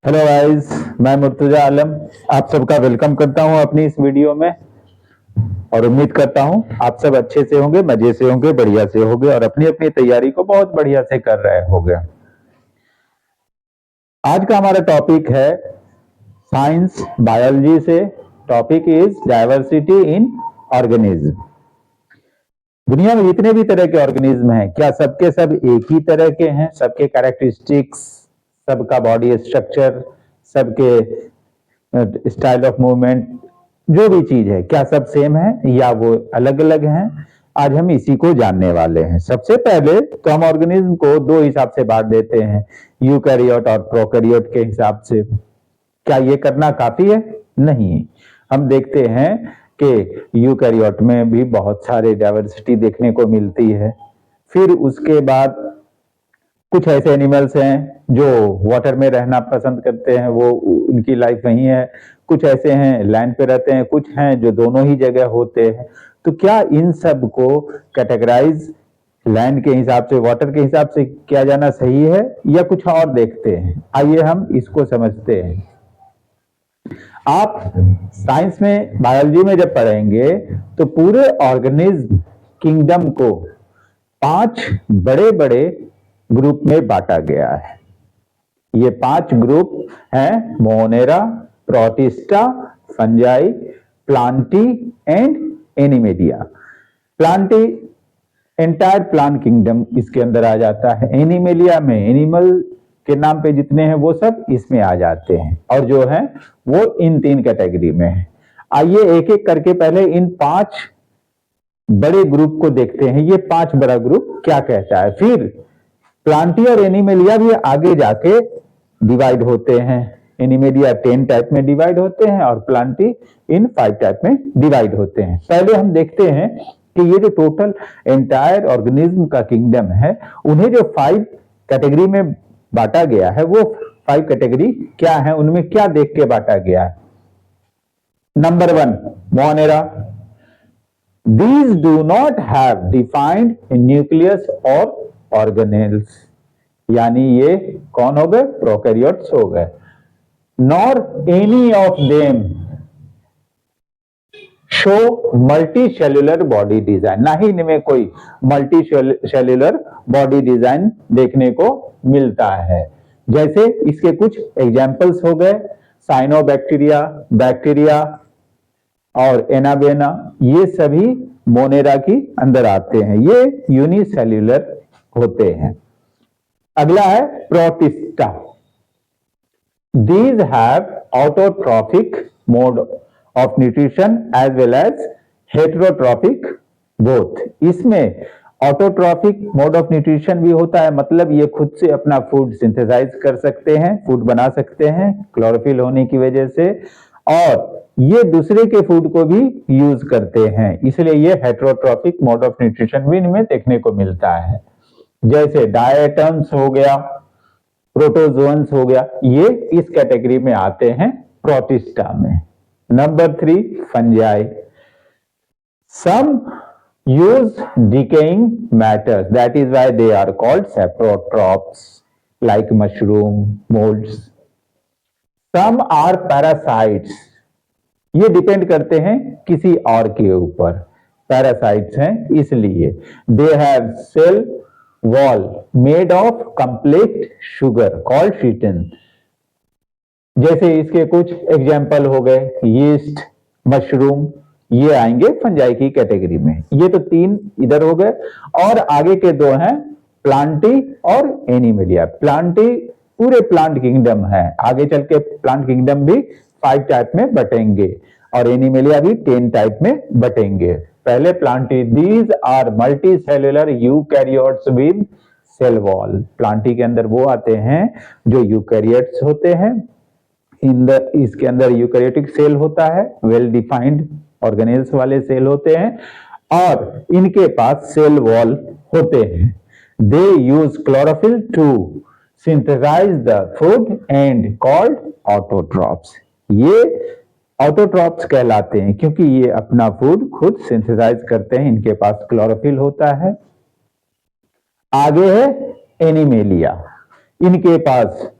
Hello guys, मैं मुर्तजा आलम आप सबका वेलकम करता हूं अपनी इस वीडियो में। और उम्मीद करता हूं आप सब अच्छे से होंगे, मजे से होंगे, बढ़िया से होंगे और अपनी अपनी तैयारी को बहुत बढ़िया से कर रहे होंगे। आज का हमारा टॉपिक है साइंस बायोलॉजी से। Topic is diversity in organism. दुनिया में जितने भी तरह के ऑर्गेनिज्म हैं, क्या सबके सब एक ही तरह के हैं? सबके कैरेक्टरिस्टिक्स, सबका बॉडी स्ट्रक्चर, सबके स्टाइल ऑफ मूवमेंट, जो भी चीज है, क्या सब सेम है या वो अलग अलग हैं? आज हम इसी को जानने वाले हैं। सबसे पहले तो हम ऑर्गेनिज्म को दो हिसाब से बांट देते हैं, यूकैरियोट और प्रोकैरियोट के हिसाब से। क्या ये करना काफी है? नहीं। हम देखते हैं कि यूकैरियोट में भी बहुत सारे डाइवर्सिटी देखने को मिलती है। फिर उसके बाद कुछ ऐसे एनिमल्स हैं जो वाटर में रहना पसंद करते हैं, वो उनकी लाइफ वही है। कुछ ऐसे हैं लैंड पे रहते हैं, कुछ हैं जो दोनों ही जगह होते हैं। तो क्या इन सब को कैटेगराइज लैंड के हिसाब से, वाटर के हिसाब से किया जाना सही है या कुछ और देखते हैं? आइए हम इसको समझते हैं। आप साइंस में, बायोलॉजी में जब पढ़ेंगे तो पूरे ऑर्गेनिज्म किंगडम को 5 बड़े बड़े ग्रुप में बांटा गया है। ये 5 ग्रुप हैं Monera, protista, fungi, Plantae and animalia. Plantae entire plant kingdom इसके अंदर आ जाता है। एनिमेलिया में एनिमल के नाम पे जितने हैं वो सब इसमें आ जाते हैं, और जो है वो इन 3 कैटेगरी में है। आइए एक एक करके पहले इन 5 बड़े ग्रुप को देखते हैं। ये 5 बड़ा ग्रुप क्या कहता है। फिर प्लांटी और एनिमेलिया भी आगे जाके डिवाइड होते हैं। एनिमेलिया 10 टाइप में डिवाइड होते हैं और प्लांटी इन 5 टाइप में डिवाइड होते हैं। पहले हम देखते हैं कि ये जो टोटल एंटायर ऑर्गेनिज्म का किंगडम है, उन्हें जो 5 कैटेगरी में बांटा गया है, वो 5 कैटेगरी क्या है, उनमें क्या देख के बांटा गया है। Number 1, Monera. These do not have defined nucleus or organelles, यानी ये कौन हो गए? प्रोकैरियोट्स हो गए। Nor any of them show multicellular body design, ना ही इनमें कोई मल्टीसेल्युलर बॉडी डिजाइन देखने को मिलता है। जैसे इसके कुछ एग्जाम्पल्स हो गए, साइनोबैक्टीरिया, बैक्टीरिया और एनाबेना, ये सभी मोनेरा की अंदर आते हैं। ये यूनिसेल्युलर होते हैं। अगला है protista. These have autotrophic mode of nutrition as well as heterotrophic both. इसमें ऑटोट्रॉफिक मोड ऑफ न्यूट्रिशन भी होता है, मतलब ये खुद से अपना फूड सिंथेसाइज कर सकते हैं, फूड बना सकते हैं क्लोरोफिल होने की वजह से, और ये दूसरे के फूड को भी यूज करते हैं, इसलिए ये हेटेरोट्रॉफिक मोड ऑफ न्यूट्रिशन भी इनमें देखने को मिलता है। जैसे डायटम्स हो गया, प्रोटोजोन्स हो गया, ये इस कैटेगरी में आते हैं प्रोटिस्टा में। Number 3, fungi. Some use decaying matters, that is why they are called saprotrophs, like mushroom, molds. Some are parasites, ये डिपेंड करते हैं किसी और के ऊपर, पैरासाइट्स हैं इसलिए। They have cell wall made of complex sugar called chitin. जैसे इसके कुछ एग्जाम्पल हो गए, यीस्ट, मशरूम, ये आएंगे फंजाई की कैटेगरी में। ये तो 3 इधर हो गए, और आगे के 2 हैं प्लांटी और एनिमेलिया। प्लांटी पूरे प्लांट किंगडम है, आगे चल के प्लांट किंगडम भी 5 टाइप में बटेंगे और एनिमेलिया भी 10 टाइप में बटेंगे। पहले plantae. These are multicellular eukaryotes with cell wall. Plantae के अंदर वो आते हैं जो यूकैरियोट्स होते हैं। इसके अंदर यूकैरियोटिक सेल होता है, वेल डिफाइंड ऑर्गेनेल्स वाले सेल होते हैं, और इनके पास सेल वॉल होते हैं। They use chlorophyll to synthesise the food and called autotrophs. ये ऑटोट्रॉप्स कहलाते हैं क्योंकि ये अपना फूड खुद सिंथेसाइज करते हैं, इनके पास क्लोरोफिल होता है। आगे है एनिमेलिया। इनके पास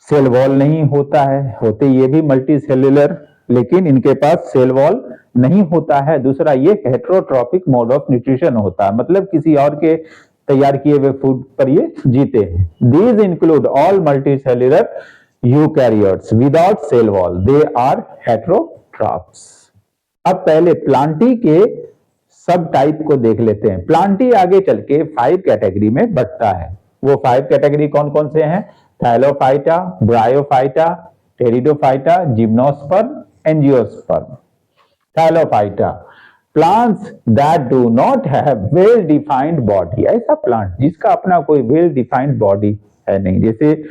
सेल वॉल नहीं होता है, होते ये भी मल्टी सेल्यूलर, लेकिन इनके पास सेल वॉल नहीं होता है। दूसरा, ये हेटेरोट्रॉपिक मोड ऑफ न्यूट्रिशन होता है, मतलब किसी और के तैयार किए हुए फूड पर ये जीते हैं। These include all multicellular eukaryotes without cell wall, they are heterotrophs. अब पहले प्लांटी के सब टाइप को देख लेते हैं। प्लांटी आगे चल के 5 कैटेगरी में बंटता है। वो 5 कैटेगरी कौन कौन से हैं? Thallophyta, bryophyta, pteridophyta, gymnosperm, angiosperm. Thallophyta, plants that do not have well defined body. ऐसा प्लांट जिसका अपना कोई वेल डिफाइंड बॉडी है नहीं, जैसे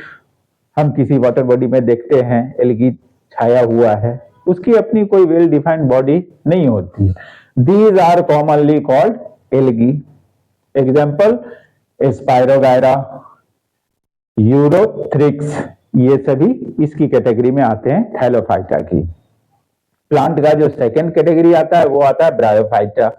हम किसी वाटर बॉडी में देखते हैं एल्गी छाया हुआ है, उसकी अपनी कोई वेल डिफाइंड बॉडी नहीं होती है। These are commonly called algae. Example, spirogyra, ulothrix, ये सभी इसकी कैटेगरी में आते हैं, थैलोफाइटा की। प्लांट का जो सेकंड कैटेगरी आता है वो आता है bryophyta.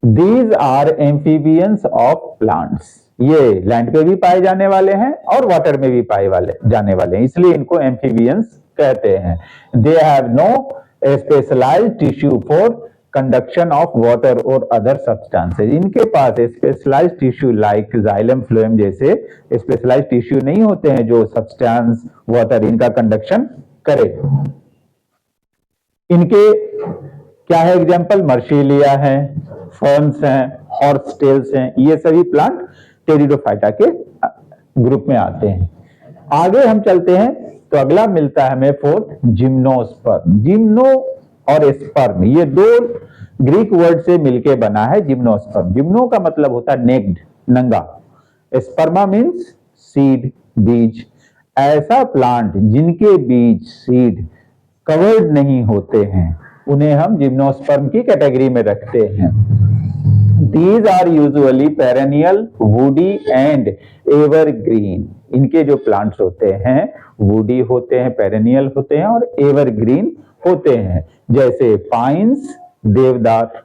These are amphibians of plants. ये लैंड पे भी पाए जाने वाले हैं और वाटर में भी पाए जाने वाले हैं, इसलिए इनको एम्फीबियंस कहते हैं। They have no specialised tissue for conduction of water और अदर सब्सटेंसेज। इनके पास specialised tissue like xylem phloem जैसे स्पेशलाइज्ड टिश्यू नहीं होते हैं जो सब्सटेंस वाटर इनका कंडक्शन करे। इनके क्या है एग्जाम्पल? मर्शीलिया है, फर्न्स हैं, हॉर्सटेल्स हैं, ये सभी प्लांट टेरिडोफाइटा के ग्रुप में आते हैं। आगे हम चलते हैं तो अगला मिलता है हमें फोर्थ, जिम्नोस्पर्म। जिम्नो और स्पर्म, ये दो ग्रीक वर्ड से मिलके बना है जिम्नोस्पर्म। जिम्नो का मतलब होता है नेक्ड, नंगा। स्पर्मा मीन्स सीड, बीज। ऐसा प्लांट जिनके बीज, सीड कवर्ड नहीं होते हैं, उन्हें हम जिम्नोस्पर्म की कैटेगरी में रखते हैं। These are usually perennial, woody and evergreen. इनके जो प्लांट्स होते हैं वुडी होते हैं, पेरेनियल होते हैं और एवरग्रीन होते हैं, जैसे पाइन्स, देवदार,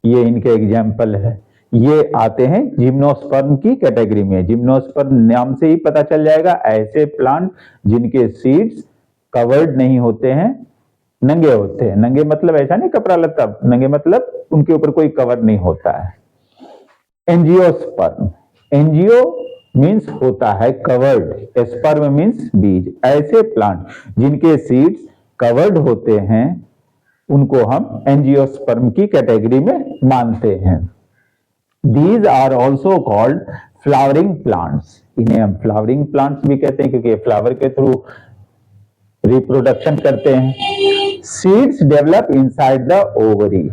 ये इनके एग्जाम्पल है। ये आते हैं जिम्नोस्पर्म की कैटेगरी में। जिम्नोस्पर्म नाम से ही पता चल जाएगा, ऐसे प्लांट जिनके सीड्स कवर्ड नहीं होते हैं, नंगे होते हैं। नंगे मतलब ऐसा नहीं कपड़ा लत्ता, नंगे मतलब उनके ऊपर कोई कवर नहीं होता है। एंजियोस्पर्म, एंजियो मीन्स होता है कवर्ड, स्पर्म मीन्स बीज। ऐसे प्लांट जिनके सीड्स कवर्ड होते हैं उनको हम एंजियोस्पर्म की कैटेगरी में मानते हैं। These are also called flowering plants. इन्हें हम फ्लावरिंग प्लांट्स भी कहते हैं क्योंकि फ्लावर के थ्रू रिप्रोडक्शन करते हैं। Seeds develop inside the ovary.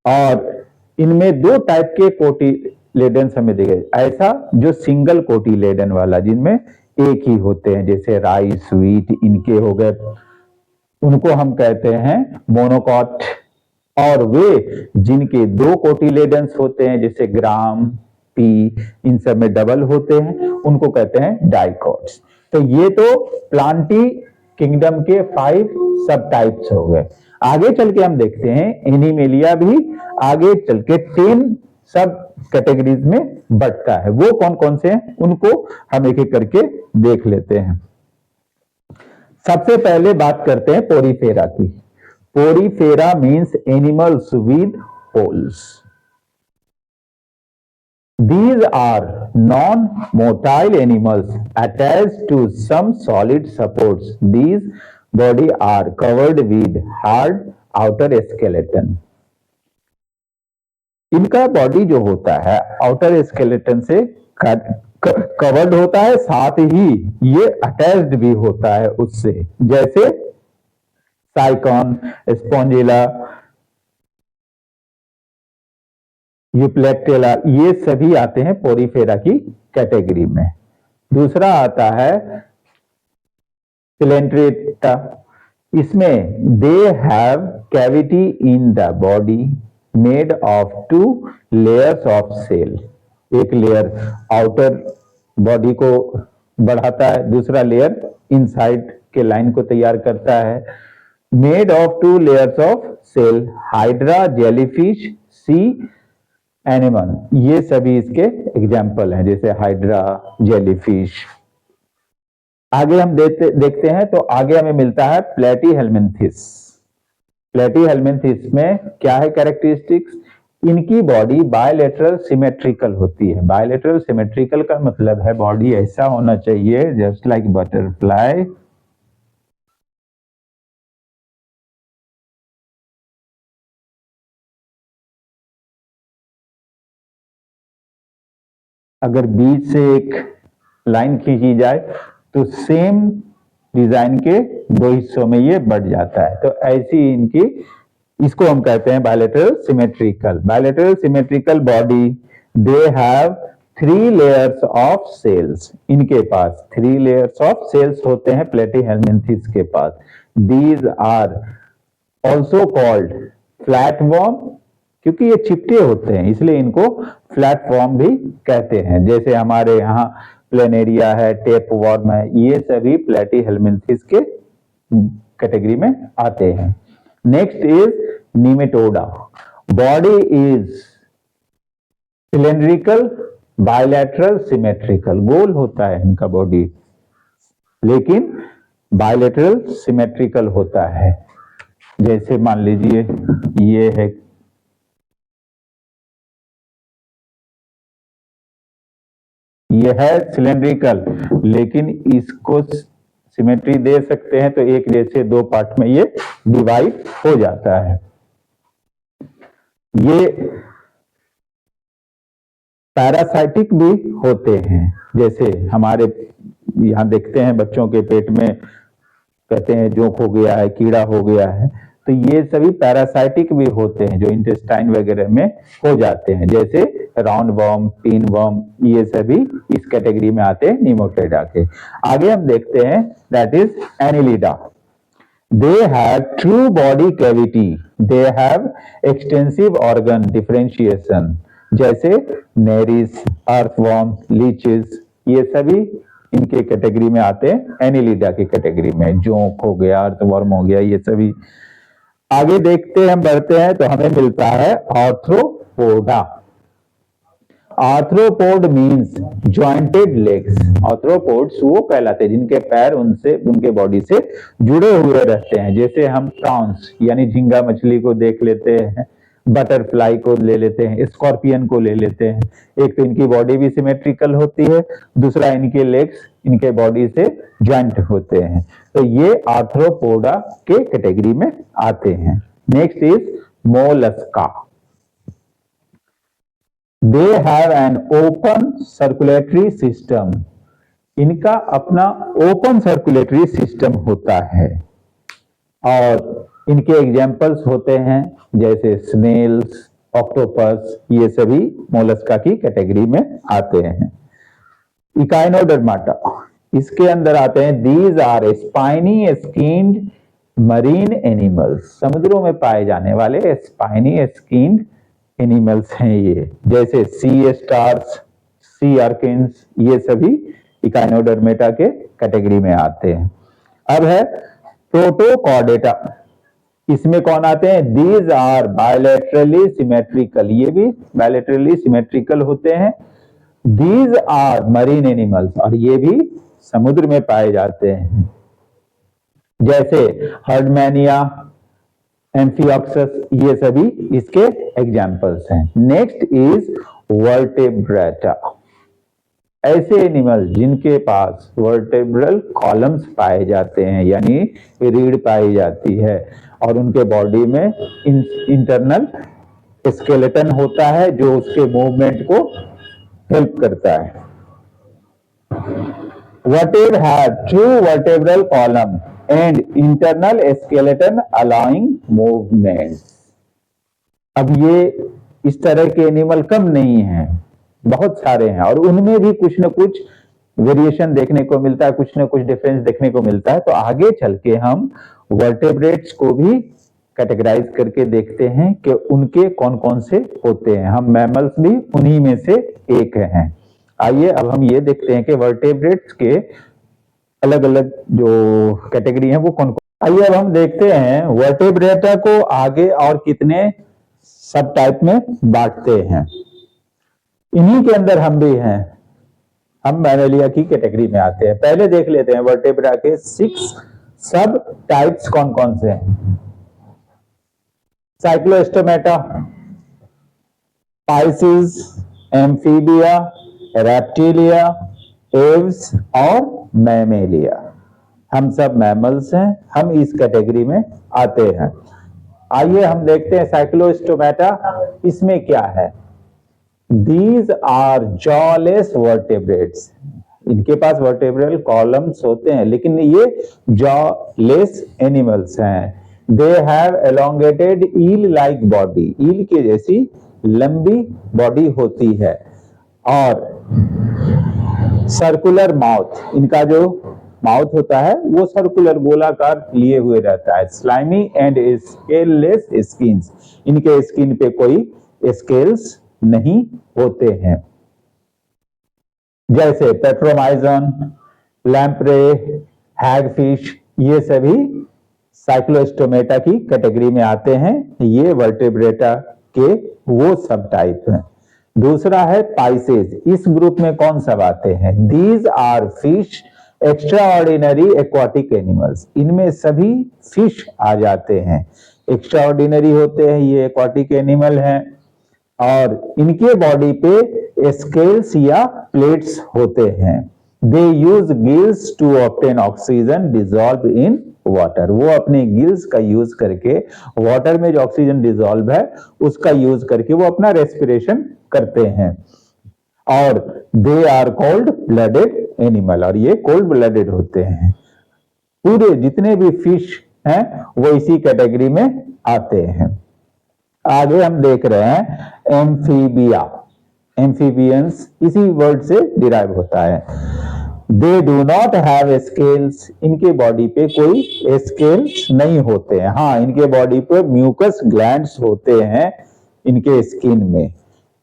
और इनमें दो टाइप के कोटिलेडन्स हमें दिखे, ऐसा जो सिंगल कोटिलेडन वाला जिनमें एक ही होते हैं, जैसे राइस, व्हीट, इनके हो गए, उनको हम कहते हैं मोनोकॉट। और वे जिनके दो कोटिलेडन्स होते हैं जैसे ग्राम, पी, इन सब में डबल होते हैं, उनको कहते हैं डाइकॉट्स। तो ये तो प्लांटी किंगडम के 5 सब टाइप्स हो गए। आगे चल के हम देखते हैं एनिमेलिया भी आगे चल के 10 सब कैटेगरीज में बंटता है। वो कौन कौन से हैं उनको हम एक एक करके देख लेते हैं। सबसे पहले बात करते हैं पोरीफेरा की। Porifera means animals with holes. These are non-motile animals attached to some solid supports. These body are covered with hard outer skeleton. इनका बॉडी जो होता है आउटर स्केलेटन से कवर्ड होता है, साथ ही ये अटैच्ड भी होता है उससे, जैसे साइकॉन, स्पॉन्जिला, यूप्लेक्टेला, ये सभी आते हैं पोरीफेरा की कैटेगरी में। दूसरा आता है सिलेंट्रेटा। इसमें they have cavity in the body made of 2 layers of cell. एक लेयर आउटर बॉडी को बढ़ाता है, दूसरा लेयर इनसाइड के लाइन को तैयार करता है। Made of 2 layers of cell, hydra, jellyfish, sea animal, ये सभी इसके एग्जाम्पल हैं, जैसे हाइड्रा, जेलीफिश। आगे हम देखते हैं तो आगे हमें मिलता है प्लेटीहेल्मिन्थिस। प्लेटीहेल्मिन्थिस में क्या है कैरेक्टरिस्टिक्स? इनकी बॉडी बायलेटरल सिमेट्रिकल होती है। बायलेटरल सिमेट्रिकल का मतलब है बॉडी ऐसा होना चाहिए जस्ट लाइक बटरफ्लाई, अगर बीच से एक लाइन खींची जाए तो सेम डिजाइन के दो हिस्सों में ये बढ़ जाता है। तो ऐसी इनकी, इसको हम कहते हैं bilateral symmetrical. Bilateral symmetrical body, they have 3 layers of cells. इनके पास 3 लेयर्स ऑफ सेल्स होते हैं प्लेटीहेल्मिन्थिस के पास। These are also called flatworm, क्योंकि ये चिपटे होते हैं इसलिए इनको प्लेटफॉर्म भी कहते हैं। जैसे हमारे यहाँ प्लेनेरिया है, टेपवर्म है, ये सभी प्लेटीहेल्मिन्थिस के कैटेगरी में आते हैं। Next is nematoda. Body is cylindrical, bilateral, symmetrical. गोल होता है इनका बॉडी, लेकिन बायलैटरल सिमेट्रिकल होता है। जैसे मान लीजिए ये है, ये है सिलेंड्रिकल, लेकिन इसको सिमेट्री दे सकते हैं तो एक जैसे 2 पार्ट में ये डिवाइड हो जाता है। ये पैरासाइटिक भी होते हैं, जैसे हमारे यहां देखते हैं बच्चों के पेट में कहते हैं जोंक हो गया है, कीड़ा हो गया है, तो ये सभी पैरासाइटिक भी होते हैं जो इंटेस्टाइन वगैरह में हो जाते हैं, जैसे राउंड वर्म, पिन वर्म, ये सभी इस कैटेगरी में आते हैं निमोटेडा के। आगे हम देखते हैं that is Annelida. They have true body cavity, they have extensive organ differentiation, जैसे नेरिस, अर्थवर्म, लीचेस, ये सभी इनके कैटेगरी में आते हैं एनिलिडा की कैटेगरी में। जोंक हो गया, अर्थवर्म हो गया, ये सभी। आगे देखते हैं, हम बढ़ते हैं तो हमें मिलता है arthropoda. Arthropod means jointed legs. Arthropods वो कहलाते हैं जिनके पैर उनसे, उनके बॉडी से जुड़े हुए रहते हैं। जैसे हम प्रॉन्स यानी झींगा मछली को देख लेते हैं, बटरफ्लाई को ले लेते हैं, स्कॉर्पियन को ले लेते हैं। एक तो इनकी बॉडी भी सिमेट्रिकल होती है, दूसरा इनके लेग्स इनके बॉडी से ज्वाइंट होते हैं, तो ये आर्थ्रोपोडा के कैटेगरी में आते हैं। Next is Mollusca. They have an open circulatory system. इनका अपना ओपन सर्कुलेटरी सिस्टम होता है, और इनके एग्जाम्पल्स होते हैं जैसे स्नेल्स, ऑक्टोपस, ये सभी मोलस्का की कैटेगरी में आते हैं। इकाइनोडर्माटा, इसके अंदर आते हैं these are spiny skinned marine animals. समुद्रों में पाए जाने वाले स्पाइनी स्किन्ड एनिमल्स हैं ये, जैसे सी स्टार्स, सी अर्किन्स, ये सभी इकाइनोडर्मेटा के कैटेगरी में आते हैं। अब है प्रोटोकॉर्डेटा। इसमें कौन आते हैं? दीज आर बायलैटरली सिमेट्रिकल, ये भी बायलैटरली सिमेट्रिकल होते हैं। दीज आर मरीन एनिमल्स, और ये भी समुद्र में पाए जाते हैं, जैसे हर्डमैनिया, एम्फिऑक्सस, ये सभी इसके एग्जाम्पल्स हैं। Next is vertebrata. ऐसे एनिमल जिनके पास वर्टेब्रल कॉलम्स पाए जाते हैं, यानी रीढ़ पाई जाती है, और उनके बॉडी में इंटरनल स्केलेटन होता है जो उसके मूवमेंट को हेल्प करता है। Vertebrate have true vertebral column and internal skeleton allowing movements. अब ये इस तरह के एनिमल कम नहीं हैं, बहुत सारे हैं, और उनमें भी कुछ न कुछ वेरिएशन देखने को मिलता है, कुछ न कुछ डिफरेंस देखने को मिलता है। तो आगे चल के हम वर्टेब्रेट्स को भी कैटेगराइज करके देखते हैं कि उनके कौन कौन से होते हैं। हम मैमल्स भी उन्हीं में से एक हैं। आइए अब हम ये देखते हैं कि वर्टेब्रेट्स के अलग अलग जो कैटेगरी हैं वो कौन कौन। आइए अब हम देखते हैं वर्टेब्रेटा को आगे और कितने सब टाइप में बांटते हैं। इन्हीं के अंदर हम भी हैं, हम मैमेलिया की कैटेगरी में आते हैं। पहले देख लेते हैं वर्टेब्रा के 6 सब टाइप्स कौन कौन से हैं। Cyclostomata, Pisces, amphibia, reptilia, Aves और मैमेलिया। हम सब मैमल्स हैं, हम इस कैटेगरी में आते हैं। आइए हम देखते हैं साइक्लोस्टोमेटा, इसमें क्या है। These are jawless vertebrates. इनके पास वर्टेब्रल कॉलम्स होते हैं, लेकिन ये जॉलेस एनिमल्स हैं। They have elongated eel-like body. ईल के जैसी लंबी बॉडी होती है और सर्कुलर माउथ, इनका जो माउथ होता है वो सर्कुलर गोलाकार लिए हुए रहता है। स्लाइमी एंड स्केललेस स्किन्स, इनके स्किन पे कोई स्केल्स नहीं होते हैं। जैसे पेट्रोमाइजन, लैम्प्रे, हैगफिश, ये सभी साइक्लोस्टोमेटा की कैटेगरी में आते हैं। ये वर्टेब्रेटा के वो सब टाइप हैं। दूसरा है पाइसेस, इस ग्रुप में कौन सब आते हैं। These are fish extraordinary aquatic animals, इनमें सभी फिश आ जाते हैं। एक्स्ट्रा ऑर्डिनरी होते हैं, ये एक्वाटिक एनिमल हैं और इनके बॉडी पे स्केल्स या प्लेट्स होते हैं। They use gills to obtain oxygen dissolve in water, वो अपने गिल्स का यूज करके वाटर में जो ऑक्सीजन डिजॉल्व है उसका यूज करके वो अपना रेस्पिरेशन करते हैं। और they are cold blooded animal, और ये कोल्ड ब्लडेड होते हैं। पूरे जितने भी फिश हैं वो इसी कैटेगरी में आते हैं। आगे हम देख रहे हैं एम्फीबिया, एम्फीबियंस इसी वर्ड से डिराइव होता है। They do not have scales, इनके बॉडी पे कोई स्केल्स नहीं होते हैं। हाँ, इनके बॉडी पे म्यूकस ग्लैंड्स होते हैं इनके स्किन में।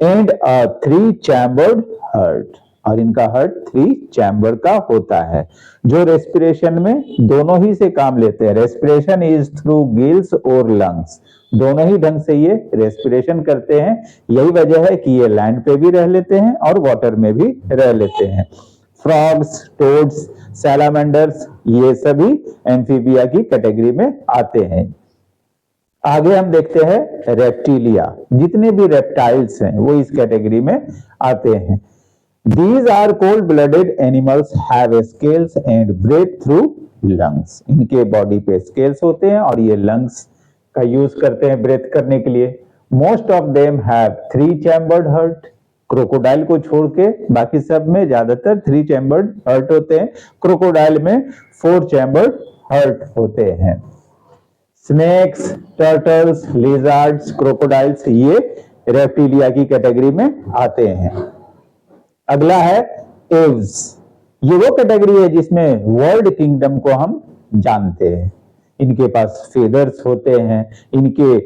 एंड अ 3 चैम्बर्ड हार्ट, और इनका हार्ट 3 चैम्बर का होता है जो रेस्पिरेशन में दोनों ही से काम लेते हैं। रेस्पिरेशन इज थ्रू गिल्स और लंग्स, दोनों ही ढंग से ये रेस्पिरेशन करते हैं। यही वजह है कि ये लैंड पे भी रह लेते हैं और वाटर में भी रह लेते हैं। फ्रॉग्स, टोड्स, सैलामेंडर्स, ये सभी एम्फीबिया की कैटेगरी में आते हैं। आगे हम देखते हैं रेप्टिलिया, जितने भी रेप्टाइल्स हैं वो इस कैटेगरी में आते हैं। These are cold-blooded animals, have scales and breathe through lungs. इनके बॉडी पे स्केल्स होते हैं और ये लंग्स का यूज करते हैं ब्रेथ करने के लिए। Most of them have 3 chambered heart. Crocodile को छोड़ के बाकी सब में ज्यादातर 3 चैम्बर्ड हर्ट होते हैं। क्रोकोडाइल में 4 चैम्बर्ड हर्ट होते हैं। स्नेक्स, टर्टल्स, लिजर्ड्स, क्रोकोडाइल्स, ये रेप्टिलिया की कैटेगरी में आते हैं। अगला है एव्स, ये वो कैटेगरी है जिसमें वर्ल्ड किंगडम को हम जानते हैं। इनके पास फेदर्स होते हैं, इनके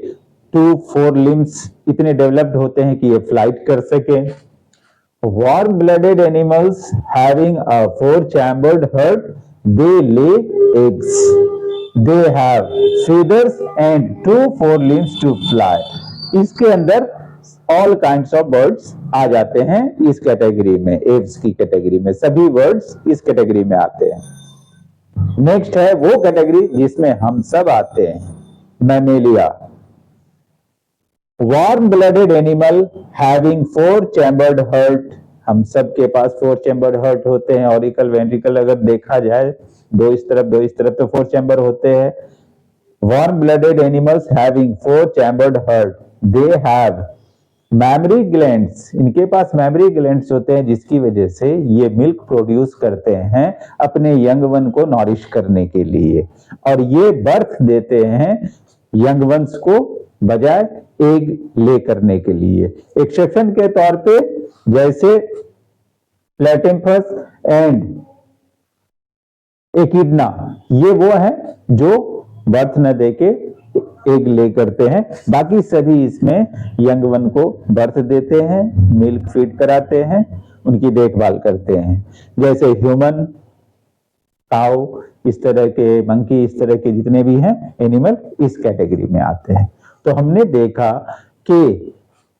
2 4 लिम्स इतने डेवलप्ड होते हैं कि ये फ्लाइट कर सके। Warm blooded animals having a 4 chambered heart, they lay eggs, they have feathers and 2 4 limbs to fly. इसके अंदर ऑल काइंड्स ऑफ बर्ड्स आ जाते हैं इस कैटेगरी में, एव्स की कैटेगरी में। सभी बर्ड्स इस कैटेगरी में आते हैं। नेक्स्ट है वो कैटेगरी जिसमें हम सब आते हैं, Mammalia. Warm blooded animal having 4 chambered heart, हम सब के पास 4 चैम्बर्ड हार्ट होते हैं। ऑरिकल वेंट्रिकल अगर देखा जाए, 2 इस तरफ तो 4 चैम्बर होते हैं। Warm blooded animals having 4 chambered heart, they have memory glands, इनके पास मैमरी ग्लैंड्स होते हैं जिसकी वजह से ये मिल्क प्रोड्यूस करते हैं अपने यंग वन को नॉरिश करने के लिए, और ये बर्थ देते हैं यंग वंस को बजाय एग ले करने के लिए। एक्सेप्शन के तौर पे जैसे प्लेटिम्पस एंड एकिडना, ये वो हैं जो बर्थ न देके एग ले करते हैं। बाकी सभी इसमें यंग वन को बर्थ देते हैं, मिल्क फीड कराते हैं, उनकी देखभाल करते हैं। जैसे ह्यूमन, काऊ, इस तरह के मंकी, इस तरह के जितने भी हैं एनिमल इस कैटेगरी में आते हैं। तो हमने देखा कि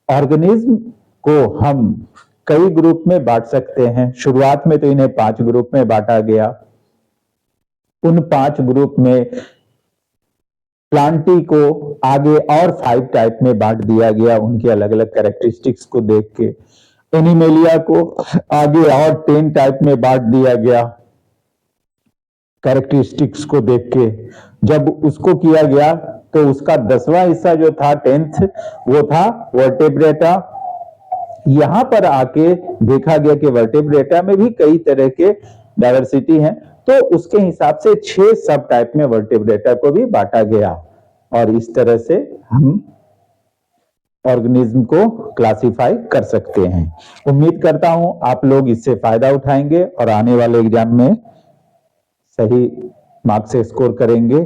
ऑर्गेनिज्म को हम कई ग्रुप में बांट सकते हैं। शुरुआत में तो इन्हें 5 ग्रुप में बांटा गया। उन 5 ग्रुप में प्लांटी को आगे और 5 टाइप में बांट दिया गया, उनके अलग अलग कैरेक्टरिस्टिक्स को देख के। एनिमेलिया को आगे और 10 टाइप में बांट दिया गया कैरेक्टरिस्टिक्स को देख के। जब उसको किया गया तो उसका 10वां हिस्सा जो था 10th, वो था वर्टेब्रेटा। यहां पर आके देखा गया कि वर्टेब्रेटा में भी कई तरह के डायवर्सिटी हैं, तो उसके हिसाब से 6 सब टाइप में वर्टेब्रेटा को भी बांटा गया और इस तरह से हम ऑर्गेनिज्म को क्लासिफाई कर सकते हैं। उम्मीद करता हूं आप लोग इससे फायदा उठाएंगे और आने वाले एग्जाम में सही मार्क्स से स्कोर करेंगे।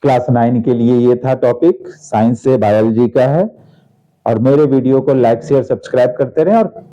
क्लास 9 के लिए ये था टॉपिक, साइंस से बायोलॉजी का है। और मेरे वीडियो को लाइक शेयर सब्सक्राइब करते रहें और